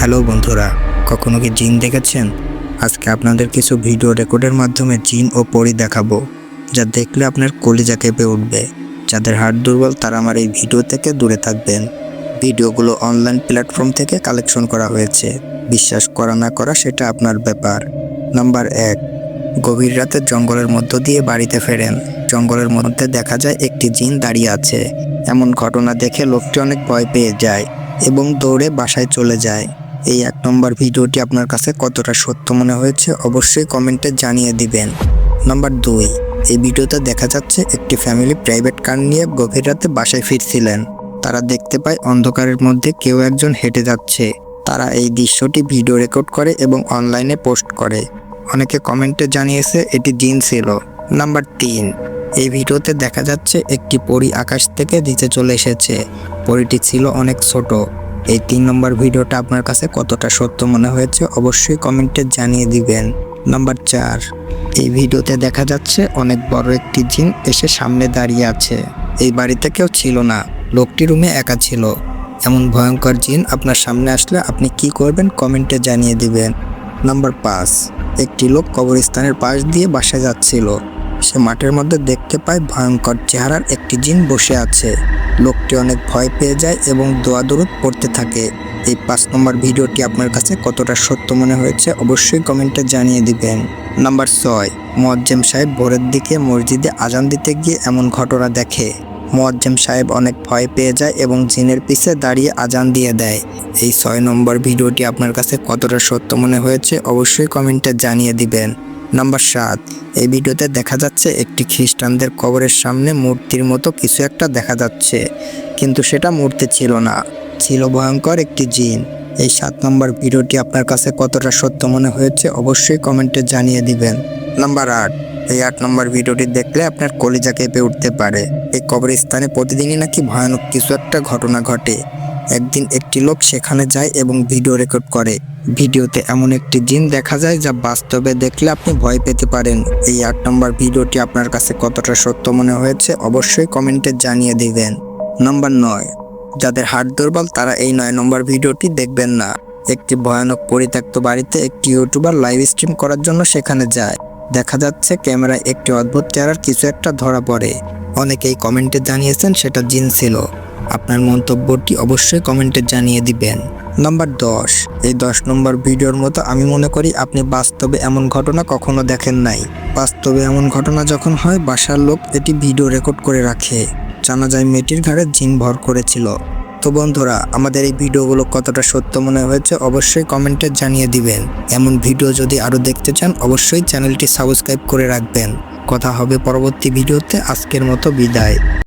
Hello বন্ধুরা, কখনো কি জিন দেখেছেন? আজকে আপনাদের কিছু ভিডিও রেকর্ডের মাধ্যমে জিন ও পরী দেখাবো, যা দেখলে আপনার কলিজা কেঁপে উঠবে। যাদের হার্ট দুর্বল তারা আমার এই ভিডিও থেকে দূরে থাকবেন। ভিডিওগুলো অনলাইন প্ল্যাটফর্ম থেকে কালেকশন করা হয়েছে, বিশ্বাস করা না করা সেটা আপনার ব্যাপার। নাম্বার 1, গভীর রাতে জঙ্গলের মধ্য দিয়ে বাড়িতে ফেরেন। জঙ্গলের মধ্যে দেখা যায় একটি জিন দাঁড়িয়ে আছে। এমন ঘটনা দেখে লোকটি অনেক ভয় পেয়ে যায় এবং দৌড়ে বাসায় চলে যায়। এই 1 নম্বর ভিডিওটি আপনার কাছে কতটা সত্য মনে হয়েছে অবশ্যই কমেন্টে জানিয়ে দিবেন। নাম্বার 2, এই ভিডিওতে দেখা যাচ্ছে একটি ফ্যামিলি প্রাইভেট কার নিয়ে গভীর রাতে বাসায় ফিরছিলেন। তারা দেখতে পায় অন্ধকারের মধ্যে কেউ একজন হেঁটে যাচ্ছে। তারা এই দৃশ্যটি ভিডিও রেকর্ড করে এবং অনলাইনে পোস্ট করে। অনেকে কমেন্টে জানিয়েছে এটি জিন ছিল। নাম্বার 3, এই ভিডিওতে দেখা যাচ্ছে একটি পরী আকাশ থেকে নিচে চলে এসেছে। পরীটি ছিল অনেক ছোট। এই 3 নম্বর ভিডিওটা আপনার কাছে কতটা সত্য মনে হয়েছে অবশ্যই কমেন্টে জানিয়ে দিবেন। নাম্বার 4, এই ভিডিওতে দেখা যাচ্ছে অনেক বড় একটি জিন এসে সামনে দাঁড়িয়ে আছে। এই বাড়িতে কেউ ছিল না, লোকটি রুমে একা ছিল। এমন ভয়ঙ্কর জিন আপনার সামনে আসলে আপনি কি করবেন কমেন্টে জানিয়ে দিবেন। নাম্বার 5, একটি লোক কবরস্থানের পাশ দিয়ে বাসায় যাচ্ছিল। সে মাঠের মধ্যে দেখতে পায় ভয়ঙ্কর চেহারার একটি জিন বসে আছে। লোকটি অনেক ভয় পেয়ে যায় এবং দোয়া দরুদ পড়তে থাকে। এই 5 নম্বর ভিডিওটি আপনার কাছে কতটা সত্য মনে হয়েছে অবশ্যই কমেন্টে জানিয়ে দিবেন। নাম্বার 6, মুয়াজ্জিম সাহেব ভোরের দিকে মসজিদে আজান দিতে গিয়ে এমন ঘটনা দেখে। মুয়াজ্জিম সাহেব অনেক ভয় পেয়ে যায় এবং জিনের পিছে দাঁড়িয়ে আজান দিয়ে দেয়। এই 6 নম্বর ভিডিওটি আপনার কাছে কতটা সত্য মনে হয়েছে অবশ্যই কমেন্টে জানিয়ে দিবেন। নাম্বার 7, এই ভিডিওতে দেখা যাচ্ছে একটি খ্রিস্টানদের কবরের সামনে মূর্তির মতো কিছু একটা দেখা যাচ্ছে, কিন্তু সেটা মূর্তি ছিল না, ছিল ভয়ঙ্কর একটি জিন। এই 7 নম্বর ভিডিওটি আপনার কাছে কতটা সত্য মনে হয়েছে অবশ্যই কমেন্টে জানিয়ে দিবেন। নাম্বার 8, এই 8 নম্বর ভিডিওটি দেখলে আপনার কলিজা কেঁপে উঠতে পারে। এই কবরস্থানে প্রতিদিনই নাকি ভয়ানক কিছু একটা ঘটনা ঘটে। একদিন একটি লোক সেখানে যায় এবং ভিডিও রেকর্ড করে। ভিডিওতে এমন একটি জিন দেখা যায় যা বাস্তবে দেখলে আপনি ভয় পেতে পারেন। এই 8 নম্বর ভিডিওটি আপনার কাছে কতটা সত্য মনে হয়েছে অবশ্যই কমেন্টে জানিয়ে দিবেন। নাম্বার 9, যাদের হার্ট দুর্বল তারা এই 9 নম্বর ভিডিওটি দেখবেন না। একটি ভয়ানক পরিত্যক্ত বাড়িতে একটি ইউটিউবার লাইভ স্ট্রিম করার জন্য সেখানে যায়। দেখা যাচ্ছে ক্যামেরায় একটি অদ্ভুত চেহারার কিছু একটা ধরা পড়ে। অনেকেই কমেন্টে জানিয়েছেন সেটা জিন ছিল। আপনার মন্তব্যটি অবশ্যই কমেন্টে জানিয়ে দিবেন। নাম্বার 10, এই 10 নম্বর ভিডিওর মতো আমি মনে করি আপনি বাস্তবে এমন ঘটনা কখনো দেখেন নাই। বাস্তবে এমন ঘটনা যখন হয় বাসার লোক এটি ভিডিও রেকর্ড করে রাখে। জানা যায় মেয়েটির ঘাড়ে জিন ভর করেছিল। তো বন্ধুরা, আমাদের এই ভিডিওগুলো কতটা সত্য মনে হয়েছে অবশ্যই কমেন্টে জানিয়ে দিবেন। এমন ভিডিও যদি আরও দেখতে চান অবশ্যই চ্যানেলটি সাবস্ক্রাইব করে রাখবেন। কথা হবে পরবর্তী ভিডিওতে। আজকের মতো বিদায়।